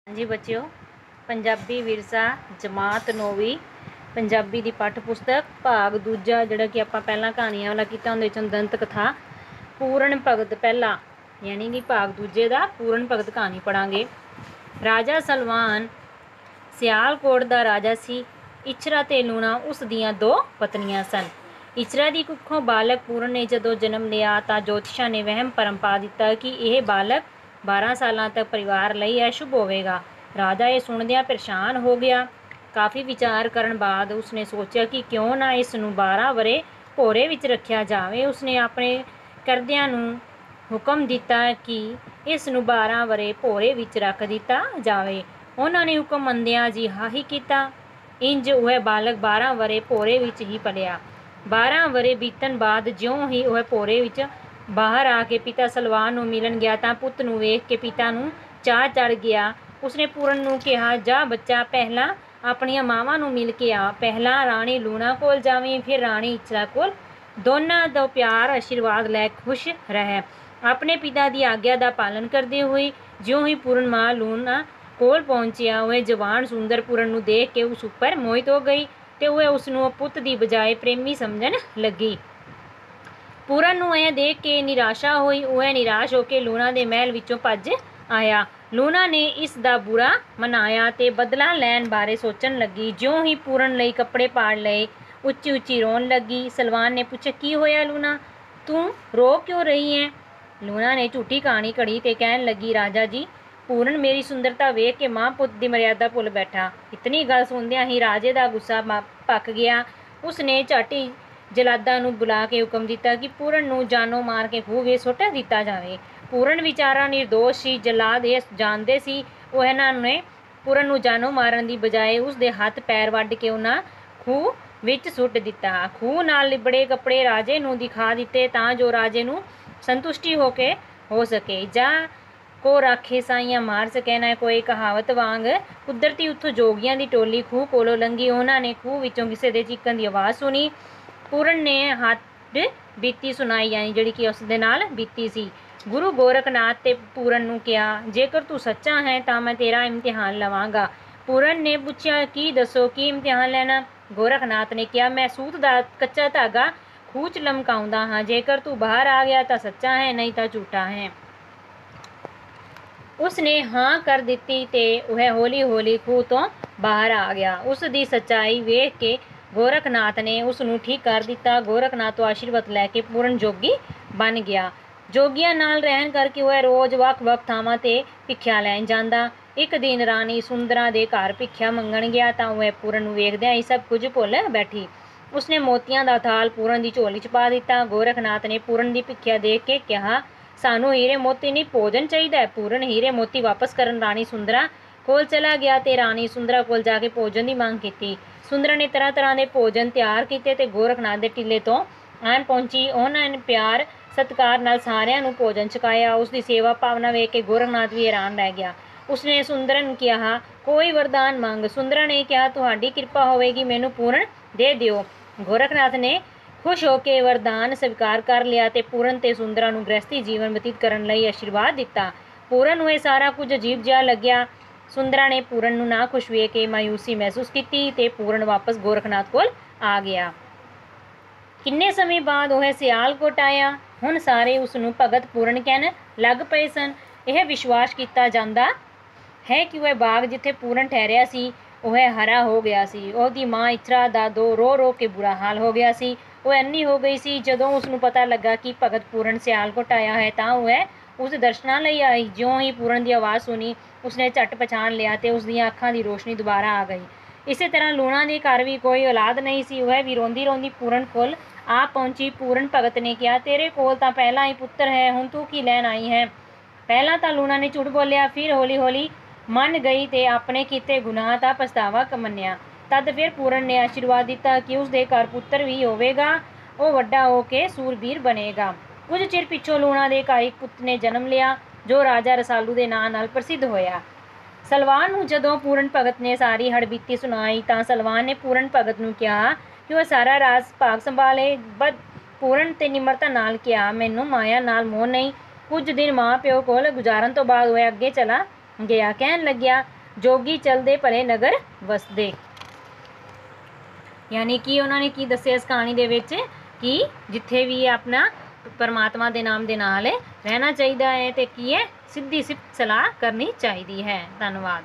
जी बच्चों, पंजाबी विरसा जमात 9वीं पंजाबी की पठ पुस्तक भाग दूजा जिहड़ा कि आपां पहलां कहानियां वाला कीता उहदे विचों दंत कथा पूर्ण भगत पहला यानी कि भाग दूजे का पूर्ण भगत कहानी पढ़ांगे। राजा सलवान सियालकोट का राजा सी। इचरा ते लूणा उस दियां दो पत्नियां सन। इचरा की कुखों बालक पूर्ण ने जदों जन्म लिया तां ज्योतिषा ने वहम भरम पा दिता कि यह बालक 12 साल तक परिवार लई अशुभ होवेगा। राजा ये सुनदियां परेशान हो गया। काफ़ी विचार करन बाद उसने सोचा कि क्यों ना इस नूं 12 वरे भोरे विच रखिया जावे। उसने अपने करदियां नूं हुक्म दिता कि इस नूं 12 वरे भोरे विच रख दिता जावे। उन्होंने हुक्म मंदिया जी हा ही किया। इंज वह बालक 12 वरे भोरे विच ही पलिया। 12 वरे बीतन बाद ज्यों ही वह भोरे विच बाहर आके पिता सलवान नूं मिलन गया तां पुੱਤ नूं वेख के पिता नूं चाह चढ़ गया। उसने पूਰਨ नूं कहा, जा बच्चा पहला अपनियां मावां नूं मिल के आ। पहला राणी लूणा कोल जावीं, फिर राणी इचरा कोल। दोनों दा प्यार आशीर्वाद लै खुश रह। अपने पिता की आग्या का पालन करते हुए ज्यों ही पूਰਨ मां लूणा कोल पहुंचिया, वह जवान सुंदर पूਰਨ नूं देख के उस उपर मोहित हो गई ते वह उसनूं पुੱਤ की बजाय प्रेमी समझन लगी। पूਰਨ ਨੂੰ ਇਹ देख के निराशा हुई। वह निराश होकर लूणा के महल विचों भज आया। लूणा ने इस दा बुरा मनाया ते बदला लैण बारे सोचन लगी। ज्यों ही पूਰਨ ਲਈ कपड़े पाड़ लए, उच्ची उच्ची रोन लगी। सलवान ने पूछा, की होया लूणा, तू रो क्यों रही है? लूणा ने झूठी कहानी घड़ी ते कहन लगी, राजा जी, पूਰਨ मेरी सुंदरता वेख के मां पुੱਤ की मर्यादा भुल बैठा। इतनी गल सुनदियां ही राजे का गुस्सा पक गया। उसने झट ही जलादा नूं बुला के हुक्म दिता कि पूਰਨ नूं जानो मार के खूह विच सुੱਟ दिता जावे। पूਰਨ विचारा निर्दोष सी। जलाद ये जानते सी ਉਹ ਇਹਨਾਂ ਨੇ पूਰਨ ਨੂੰ ਜਾਨੋਂ ਮਾਰਨ ਦੀ ਬਜਾਏ ਉਸਦੇ ਹੱਥ ਪੈਰ ਵੱਢ ਕੇ ਉਹਨਾਂ ਖੂਹ ਵਿੱਚ ਸੁੱਟ ਦਿੱਤਾ। ਖੂਹ ਨਾਲ ਲਿਬੜੇ ਕੱਪੜੇ ਰਾਜੇ ਨੂੰ ਦਿਖਾ ਦਿੱਤੇ ਤਾਂ ਜੋ ਰਾਜੇ ਨੂੰ ਸੰਤੁਸ਼ਟੀ ਹੋ ਸਕੇ। ਜਾਂ ਕੋ ਰਾਖੇ ਸਾਈਆਂ ਮਾਰ ਸਕੇ ਨਾ ਕੋਈ ਕਹਾਵਤ ਵਾਂਗ ਕੁਦਰਤੀ ਉੱਥੋਂ ਜੋਗੀਆਂ ਦੀ ਟੋਲੀ ਖੂਹ ਕੋਲੋਂ ਲੰਘੀ। ਉਹਨਾਂ ਨੇ ਖੂਹ ਵਿੱਚੋਂ ਕਿਸੇ ਦੇ ਚੀਕਣ ਦੀ ਆਵਾਜ਼ ਸੁਣੀ। पूਰਨ ने हੱਡ बीती सुनाई यानी जिहड़ी कि उस दे नाल बीती सी। गुरु गोरखनाथ ते पूਰਨ ਨੂੰ किहा, जेकर तू सच्चा है तां मैं तेरा इम्तिहान लवांगा। पूਰਨ ने पूछा, की दसो की इम्तिहान लैना? गोरखनाथ ने किहा, मैं सूत दा कच्चा धागा खूह च लमकाउंदा हां। जेकर तू बाहर आ गया तां सच्चा है, नहीं तां झूठा है। उसने हाँ कर दिती ते वह हौली हौली खूह तो बाहर आ गया। उस दी सच्चाई वेख के गोरखनाथ ने उसनूं ठीक कर दिता। गोरखनाथ तो आशीर्वाद लैके पूਰਨ जोगी बन गया। जोगियां नाल रहन करके वह रोज़ ਵੱਖ-ਵੱਖ ਥਾਵਾਂ ਤੇ ਭਿੱਖਿਆ ਲੈਣ ਜਾਂਦਾ। ਇੱਕ ਦਿਨ ਰਾਣੀ ਸੁੰਦਰਾਂ ਦੇ ਘਰ ਭਿੱਖਿਆ ਮੰਗਣ ਗਿਆ ਤਾਂ ਵह पूਰਨ ਨੂੰ ਵੇਖਦਿਆਂ ਹੀ ਸਭ ਕੁਝ ਭੁੱਲ ਬੈਠੀ। ਉਸਨੇ ਮੋਤੀਆਂ ਦਾ ਥਾਲ पूਰਨ ਦੀ ਝੋਲੀ 'ਚ ਪਾ ਦਿੱਤਾ। ਗੋਰਖਨਾਥ ਨੇ पूਰਨ ਦੀ ਭਿੱਖਿਆ ਦੇਖ ਕੇ ਕਿਹਾ, ਸਾਨੂੰ ਹੀਰੇ ਮੋਤੀ ਨਹੀਂ ਭੋਜਨ ਚਾਹੀਦਾ ਹੈ। पूਰਨ ਹੀਰੇ ਮੋਤੀ ਵਾਪਸ ਕਰਨ ਰਾਣੀ ਸੁੰਦਰਾਂ ਕੋਲ ਚਲਾ ਗਿਆ ਤੇ ਰਾਣੀ ਸੁੰਦਰਾਂ ਕੋਲ ਜਾ ਕੇ ਭੋਜਨ ਦੀ ਮੰਗ ਕੀਤੀ। ਸੁੰਦਰਾਂ ਨੇ ਤਰ੍ਹਾਂ ਤਰ੍ਹਾਂ ਦੇ ਭੋਜਨ ਤਿਆਰ ਕੀਤੇ ਤੇ ਗੋਰਖਨਾਥ ਦੇ ਟਿੱਲੇ ਤੋਂ ਆਣ ਪਹੁੰਚੀ। ਉਹਨਾਂ ਨੇ ਪਿਆਰ ਸਤਿਕਾਰ ਨਾਲ ਸਾਰਿਆਂ ਨੂੰ ਭੋਜਨ ਛਕਾਇਆ। ਉਸ ਦੀ ਸੇਵਾ ਭਾਵਨਾ ਵੇਖ ਕੇ ਗੋਰਖਨਾਥ ਵੀ ਹੈਰਾਨ ਰਹਿ ਗਿਆ। ਉਸਨੇ ਸੁੰਦਰਾਂ ਨੂੰ ਕਿਹਾ, ਕੋਈ ਵਰਦਾਨ ਮੰਗ। ਸੁੰਦਰਾਂ ਨੇ ਕਿਹਾ, ਤੁਹਾਡੀ ਕਿਰਪਾ ਹੋਵੇਗੀ ਮੈਨੂੰ पूਰਨ ਦੇ ਦਿਓ। ਗੋਰਖਨਾਥ ਨੇ ਖੁਸ਼ ਹੋ ਕੇ ਵਰਦਾਨ ਸਵੀਕਾਰ ਕਰ ਲਿਆ ਤੇ पूਰਨ ਤੇ ਸੁੰਦਰਾਂ ਨੂੰ ਗ੍ਰਸਤੀ ਜੀਵਨ ਬਤੀਤ ਕਰਨ ਲਈ ਆਸ਼ੀਰਵਾਦ ਦਿੱਤਾ। पूਰਨ ਨੂੰ ਇਹ ਸਾਰਾ ਕੁਝ ਅਜੀਬ ਜਿਹਾ ਲੱਗਿਆ। ਸੁੰਦਰਾਂ ਨੇ पूਰਨ ਨੂੰ ਨਾ ਖੁਸ਼ ਵੇਖ ਕੇ ਮਾਯੂਸੀ ਮਹਿਸੂਸ ਕੀਤੀ ਤੇ पूਰਨ ਵਾਪਸ ਗੋਰਖਨਾਥ ਕੋਲ ਆ ਗਿਆ। ਕਿੰਨੇ ਸਮੇਂ ਬਾਅਦ ਉਹ ਸਿਆਲਕੋਟ ਆਇਆ। ਹੁਣ ਸਾਰੇ ਉਸ ਨੂੰ ਭਗਤ पूਰਨ ਕਹਿਣ ਲੱਗ ਪਏ ਸਨ। ਇਹ ਵਿਸ਼ਵਾਸ ਕੀਤਾ ਜਾਂਦਾ ਹੈ ਕਿ ਉਹ ਬਾਗ ਜਿੱਥੇ पूਰਨ ਠਹਿਰਿਆ ਸੀ ਉਹ ਹਰਾ ਹੋ ਗਿਆ ਸੀ। ਉਹਦੀ ਮਾਂ ਇਚਰਾ ਦਾ ਰੋ ਰੋ ਕੇ ਬੁਰਾ ਹਾਲ ਹੋ ਗਿਆ ਸੀ। ਉਹ ਇੰਨੀ ਹੋ ਗਈ ਸੀ ਜਦੋਂ ਉਸ ਨੂੰ ਪਤਾ ਲੱਗਾ ਕਿ ਭਗਤ पूਰਨ ਸਿਆਲਕੋਟ ਆਇਆ ਹੈ ਤਾਂ ਉਹ ਉਸ ਦਰਸ਼ਨਾਂ ਲਈ ਆਈ। ਜਿਉਂ ਹੀ पूਰਨ ਦੀ ਆਵਾਜ਼ ਸੁਣੀ ਉਸਨੇ ਝੱਟ ਪਛਾਣ ਲਿਆ ਤੇ ਉਸ ਦੀਆਂ ਅੱਖਾਂ ਦੀ ਰੋਸ਼ਨੀ ਦੁਬਾਰਾ ਆ ਗਈ। ਇਸੇ ਤਰ੍ਹਾਂ ਲੂਣਾ ਦੇ ਘਰ ਵੀ ਕੋਈ ਔਲਾਦ ਨਹੀਂ ਸੀ। ਉਹ ਵੀ ਰੋਂਦੀ ਰੋਂਦੀ पूਰਨ ਕੋਲ ਆ ਪਹੁੰਚੀ। पूਰਨ ਭਗਤ ਨੇ ਕਿਹਾ, ਤੇਰੇ ਕੋਲ ਤਾਂ ਪਹਿਲਾਂ ਹੀ ਪੁੱਤਰ ਹੈ, ਹੁਣ ਤੂੰ ਕੀ ਲੈਣ ਆਈ ਹੈ? ਪਹਿਲਾਂ ਤਾਂ ਲੂਣਾ ਨੇ ਝੂਠ ਬੋਲਿਆ, ਫਿਰ ਹੌਲੀ ਹੌਲੀ ਮੰਨ ਗਈ ਤੇ ਆਪਣੇ ਕੀਤੇ ਗੁਨਾਹ ਦਾ ਪਛਤਾਵਾ ਮੰਨਿਆ। ਤਦ ਫਿਰ पूਰਨ ਨੇ ਆਸ਼ੀਰਵਾਦ ਦਿੱਤਾ ਕਿ ਉਸ ਦੇ ਘਰ ਪੁੱਤਰ ਵੀ ਹੋਵੇਗਾ। ਉਹ ਵੱਡਾ ਹੋ ਕੇ ਸੂਰਬੀਰ ਬਣੇਗਾ। ਕੁਝ ਚਿਰ ਪਿੱਛੋਂ ਲੂਣਾ ਦੇ ਘਰ ਇੱਕ ਪੁੱਤ ਨੇ ਜਨਮ ਲਿਆ ਜੋ ਰਾਜਾ ਰਸਾਲੂ ਦੇ ਨਾਂ ਨਾਲ ਪ੍ਰਸਿੱਧ ਹੋਇਆ। ਸਲਵਾਨ ਨੂੰ ਜਦੋਂ पूਰਨ ਭਗਤ ਨੇ ਸਾਰੀ ਹੜਬੀਤੀ ਸੁਣਾਈ ਤਾਂ ਸਲਵਾਨ ਨੇ पूਰਨ ਭਗਤ ਨੂੰ ਕਿਹਾ ਕਿ ਉਹ ਸਾਰਾ ਰਾਜ ਭਾਗ ਸੰਭਾਲੇ। पूਰਨ ਤੇ ਨਿਮਰਤਾ ਨਾਲ ਕਿਹਾ, ਮੈਨੂੰ ਮਾਇਆ ਨਾਲ ਮੋਹ ਨਹੀਂ। ਕੁਝ ਦਿਨ ਮਾਂ ਪਿਓ ਕੋਲ ਗੁਜ਼ਾਰਨ ਤੋਂ ਬਾਅਦ ਉਹ ਅੱਗੇ ਚਲਾ ਗਿਆ। ਕਹਿਣ ਲੱਗਿਆ, जोगी चलदे भले नगर वसदे। यानी कि उन्होंने की दस्सिया इस कहानी दे विच कि जिथे भी अपना परमात्मा के नाम के नाल रहना चाहिए है, तो की है सीधी सिर्फ सलाह करनी चाहिए है। धन्यवाद।